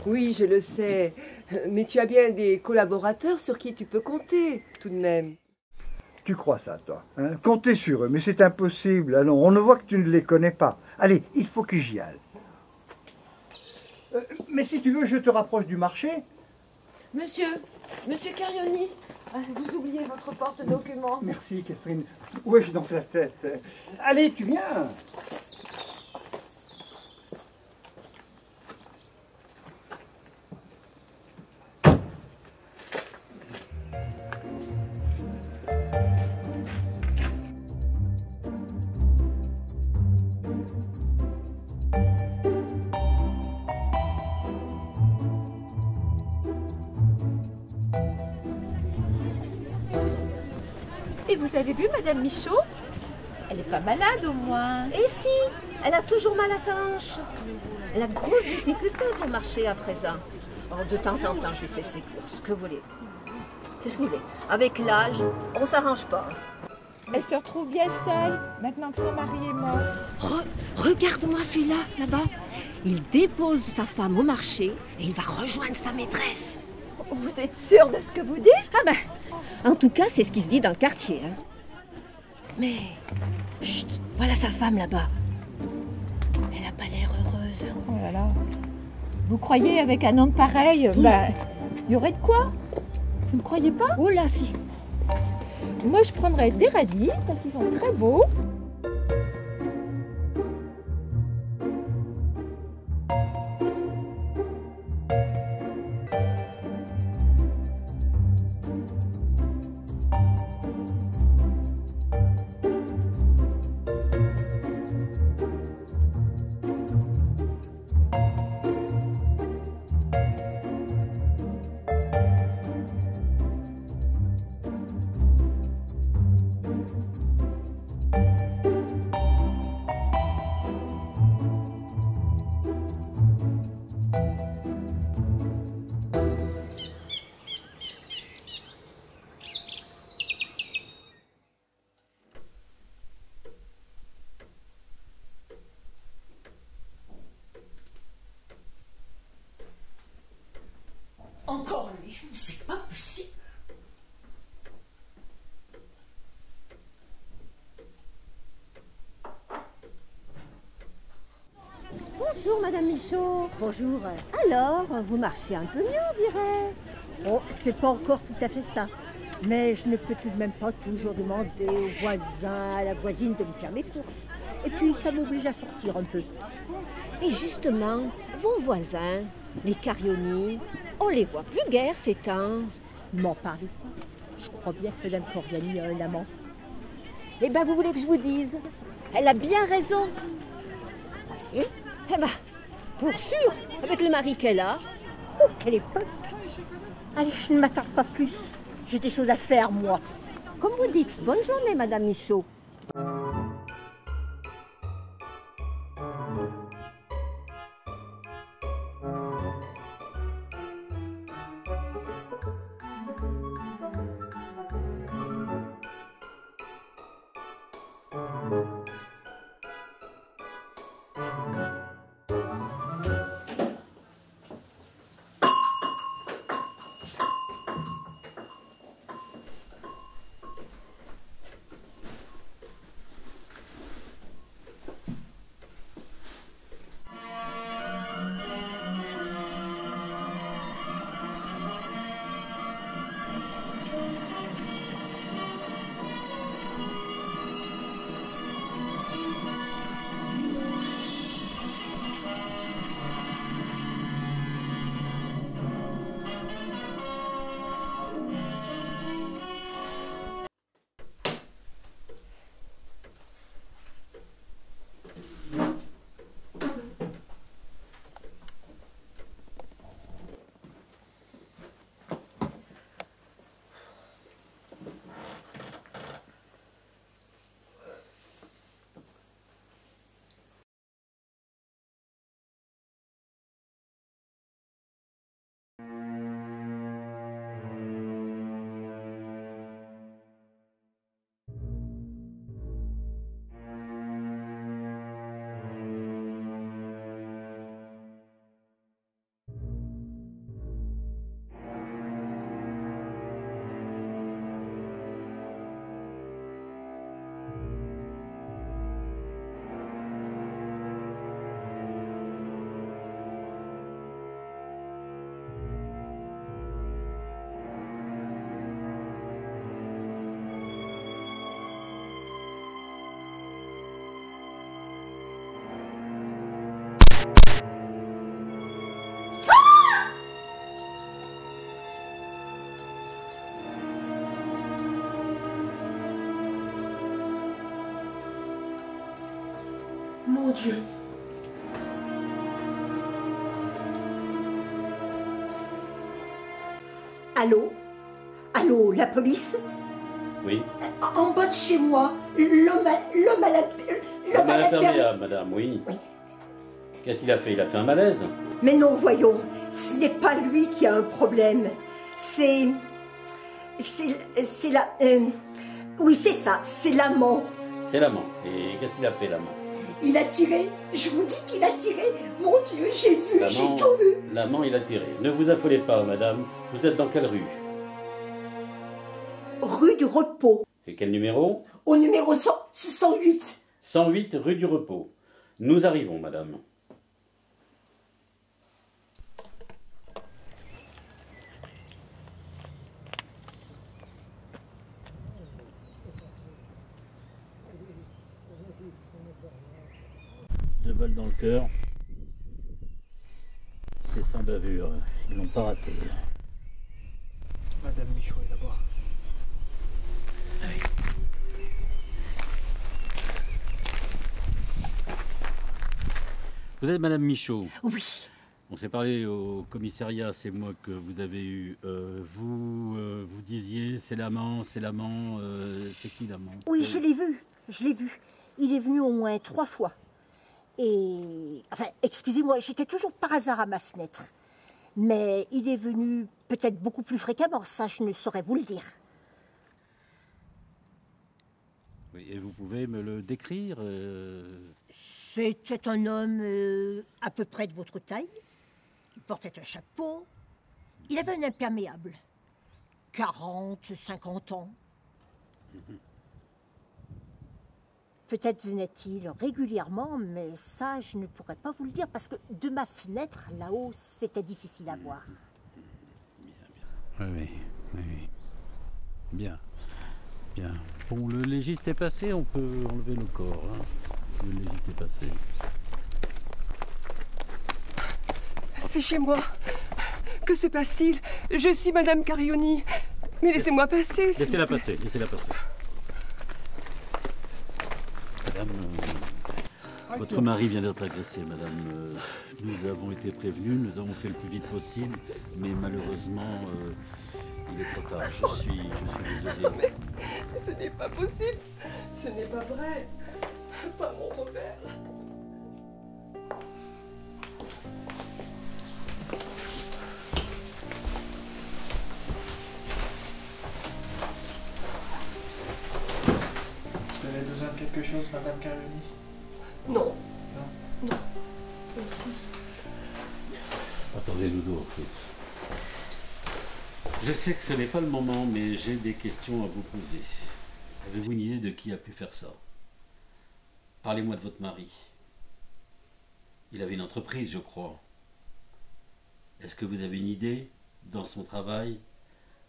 Oui, je le sais. Mais tu as bien des collaborateurs sur qui tu peux compter, tout de même. Tu crois ça, toi, hein? Compter sur eux, mais c'est impossible. Allons, on ne voit que tu ne les connais pas. Allez, il faut que j'y aille. Mais si tu veux, je te rapproche du marché. Monsieur Carioni, vous oubliez votre porte-document. Merci, Catherine. Où ai-je donc la tête? Allez, tu viens. Et vous avez vu Madame Michaud? Elle n'est pas malade au moins. Et si, elle a toujours mal à sa hanche. Elle a de grosses difficultés pour marcher à présent. Alors, de temps en temps, je lui fais ses courses. Que voulez-vous? Qu'est-ce que vous voulez? Avec l'âge, on s'arrange pas. Elle se retrouve bien seule, maintenant que son mari est mort. Regarde-moi celui-là, là-bas. Il dépose sa femme au marché et il va rejoindre sa maîtresse. Vous êtes sûre de ce que vous dites? Ah ben, en tout cas, c'est ce qui se dit dans le quartier. Hein. Mais, chut, voilà sa femme là-bas. Elle n'a pas l'air heureuse. Oh là là. Vous croyez avec un homme pareil, il y aurait de quoi? Vous ne croyez pas? Oh là, si. Moi, je prendrais des radis parce qu'ils sont très beaux. Encore lui, c'est pas possible. Bonjour, Madame Michaud. Bonjour. Alors, vous marchez un peu mieux, on dirait. Oh, c'est pas encore tout à fait ça. Mais je ne peux tout de même pas toujours demander au voisin, à la voisine de me faire mes courses. Et puis, ça m'oblige à sortir un peu. Et justement, vos voisins, les Carioni, on les voit plus guère ces temps. Ne m'en parlez pas. Je crois bien que Mme Coriani a un amant. Eh bien, vous voulez que je vous dise? Elle a bien raison. Et Eh bien, pour sûr, avec le mari qu'elle a. oh, quelle époque! Allez, je ne m'attarde pas plus. J'ai des choses à faire, moi. Comme vous dites, bonne journée, Madame Michaud. mon Dieu. Allô? Allô, la police? Oui. En bas de chez moi, l'homme à la L'imperméable, madame, oui. Oui. Qu'est-ce qu'il a fait? Il a fait un malaise? Mais non, voyons, ce n'est pas lui qui a un problème. C'est la... oui, c'est ça, c'est l'amant. C'est l'amant. Et qu'est-ce qu'il a fait, l'amant? Il a tiré, je vous dis qu'il a tiré. Mon Dieu, j'ai vu, j'ai L'amant, tout vu. l'amant, il a tiré. Ne vous affolez pas, madame. Vous êtes dans quelle rue? Rue du Repos, Et quel numéro? au numéro 108. 108 rue du Repos. Nous arrivons, madame. Deux balles dans le cœur. C'est sans bavure. Ils l'ont pas raté. Madame Michaud est là-bas. Vous êtes madame Michaud. Oui, On s'est parlé au commissariat, c'est moi que vous avez eu. Vous disiez, c'est l'amant, c'est qui l'amant? oui, je l'ai vu, Il est venu au moins 3 fois. Et, enfin, excusez-moi, j'étais toujours par hasard à ma fenêtre. Mais il est venu peut-être beaucoup plus fréquemment, ça je ne saurais vous le dire. Oui, et vous pouvez me le décrire C'était un homme à peu près de votre taille. Il portait un chapeau. Il avait un imperméable. 40, 50 ans. Peut-être venait-il régulièrement, mais ça, je ne pourrais pas vous le dire, parce que de ma fenêtre, là-haut, c'était difficile à voir. Oui. Bien. Bon, le légiste est passé, on peut enlever le corps. Hein. Le légiste est passé. C'est chez moi. Que se passe-t-il? Je suis Madame Carioni. Mais laissez-moi passer. Laissez-la passer. Madame, votre mari vient d'être agressé, madame. Nous avons été prévenus, nous avons fait le plus vite possible, mais malheureusement, il est trop tard. Je suis désolé. Mais ce n'est pas possible. Ce n'est pas vrai. Pas mon Robert. Vous avez besoin de quelque chose, Madame Carioni? Non. Non. Merci. Attendez, Doudou. Je sais que ce n'est pas le moment, mais j'ai des questions à vous poser. Avez-vous une idée de qui a pu faire ça? Parlez-moi de votre mari. Il avait une entreprise, je crois. Est-ce que vous avez une idée, dans son travail,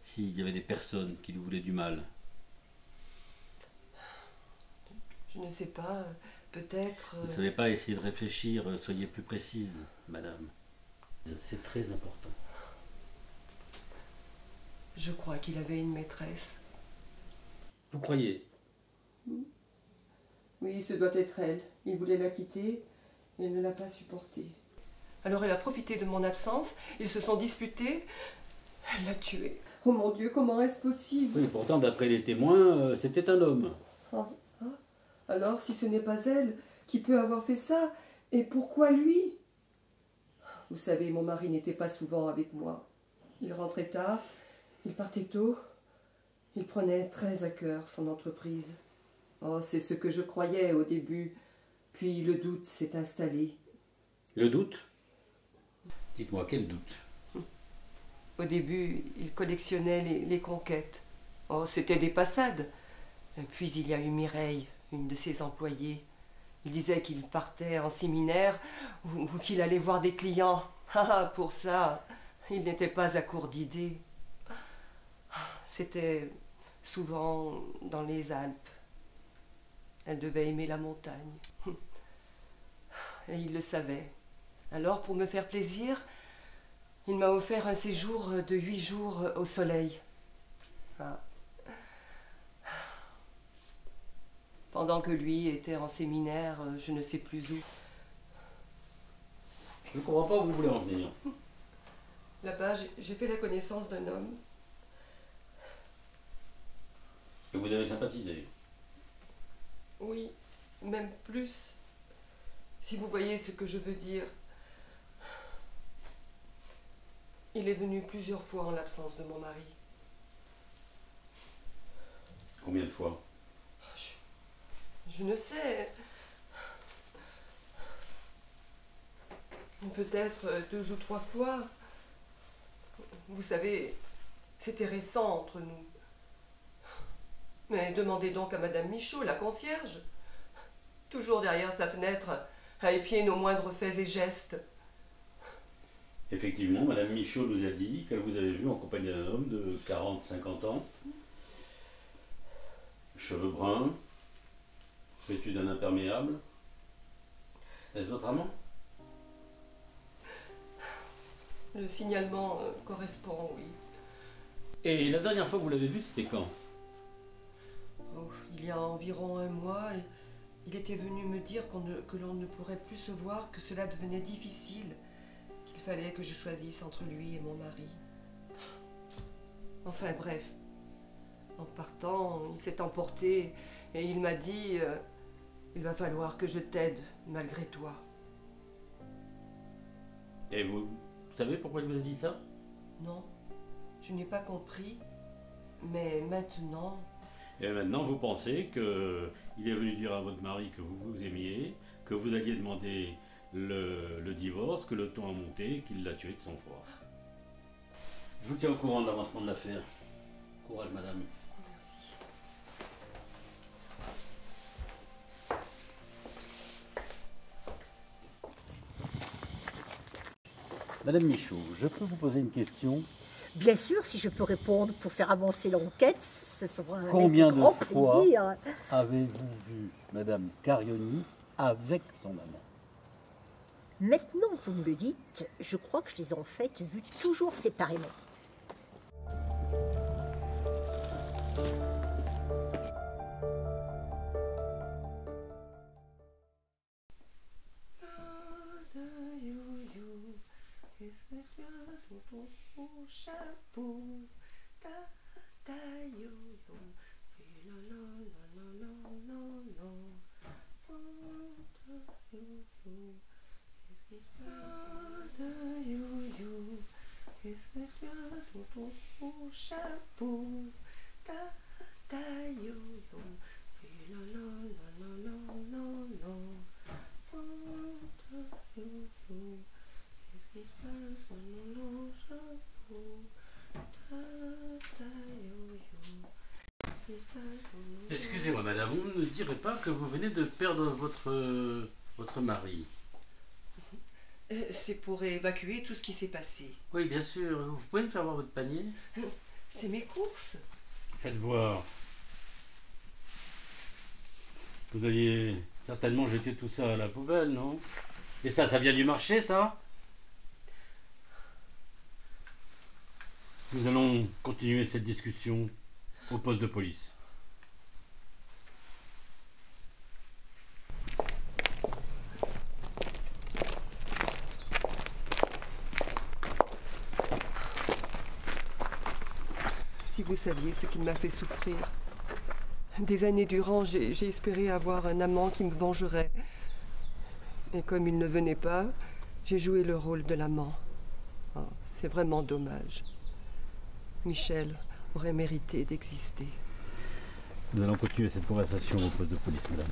s'il y avait des personnes qui lui voulaient du mal? Je ne sais pas. Peut-être... Vous ne savez pas essayer de réfléchir, soyez plus précise, madame. C'est très important. Je crois qu'il avait une maîtresse. Vous croyez? Oui, ce doit être elle. Il voulait la quitter et elle ne l'a pas supporté. Alors elle a profité de mon absence, ils se sont disputés, elle l'a tué. Oh mon Dieu, comment est-ce possible? Oui, pourtant, d'après les témoins, c'était un homme. Alors, si ce n'est pas elle, qui peut avoir fait ça? Et pourquoi lui? Vous savez, mon mari n'était pas souvent avec moi. Il rentrait tard, il partait tôt. Il prenait très à cœur son entreprise. Oh, c'est ce que je croyais au début. Puis le doute s'est installé. Le doute? Dites-moi, quel doute? Au début, il collectionnait les conquêtes. Oh, c'était des passades. Puis il y a eu Mireille, une de ses employées. Il disait qu'il partait en séminaire ou qu'il allait voir des clients. Ah, pour ça, il n'était pas à court d'idées. C'était souvent dans les Alpes. Elle devait aimer la montagne. Et il le savait. Alors, pour me faire plaisir, il m'a offert un séjour de 8 jours au soleil. Ah. pendant que lui était en séminaire, je ne sais plus où. Je ne comprends pas où vous voulez en venir. Là-bas, j'ai fait la connaissance d'un homme. Que vous avez sympathisé. Oui, même plus, si vous voyez ce que je veux dire. Il est venu plusieurs fois en l'absence de mon mari. Combien de fois? Je ne sais. Peut-être 2 ou 3 fois. Vous savez, c'était récent entre nous. Mais demandez donc à Madame Michaud, la concierge. Toujours derrière sa fenêtre, à épier nos moindres faits et gestes. Effectivement, Madame Michaud nous a dit qu'elle vous avait vu en compagnie d'un homme de 40-50 ans, cheveux bruns, vêtu d'un imperméable. Est-ce votre amant? Le signalement correspond, oui. Et la dernière fois que vous l'avez vu, c'était quand? Oh, il y a environ 1 mois, il était venu me dire que l'on ne pourrait plus se voir, que cela devenait difficile, qu'il fallait que je choisisse entre lui et mon mari. Enfin bref, en partant, il s'est emporté et il m'a dit il va falloir que je t'aide malgré toi. Et vous savez pourquoi il vous a dit ça? Non, je n'ai pas compris, mais maintenant... Et maintenant, vous pensez qu'il est venu dire à votre mari que vous vous aimiez, que vous alliez demander le divorce, que le ton a monté, qu'il l'a tué de sang-froid. Je vous tiens au courant de l'avancement de l'affaire. Courage, madame. Merci. Madame Michaud, je peux vous poser une question? Bien sûr, si je peux répondre pour faire avancer l'enquête, ce sera avec Combien de grand fois plaisir. avez-vous vu Madame Carioni avec son amant? Maintenant que vous me le dites, je crois que je les ai en fait vus toujours séparément. Chapeau, Excusez-moi, madame, vous ne direz pas que vous venez de perdre votre mari? C'est pour évacuer tout ce qui s'est passé. Oui, bien sûr. Vous pouvez me faire voir votre panier? C'est mes courses. Faites voir. Vous aviez certainement jeté tout ça à la poubelle, non? Et ça vient du marché, ça? Nous allons continuer cette discussion au poste de police. Si vous saviez ce qu'il m'a fait souffrir. Des années durant, j'ai espéré avoir un amant qui me vengerait. Et comme il ne venait pas, j'ai joué le rôle de l'amant. Oh, c'est vraiment dommage. Michel aurait mérité d'exister. Nous allons continuer cette conversation au poste de police, madame.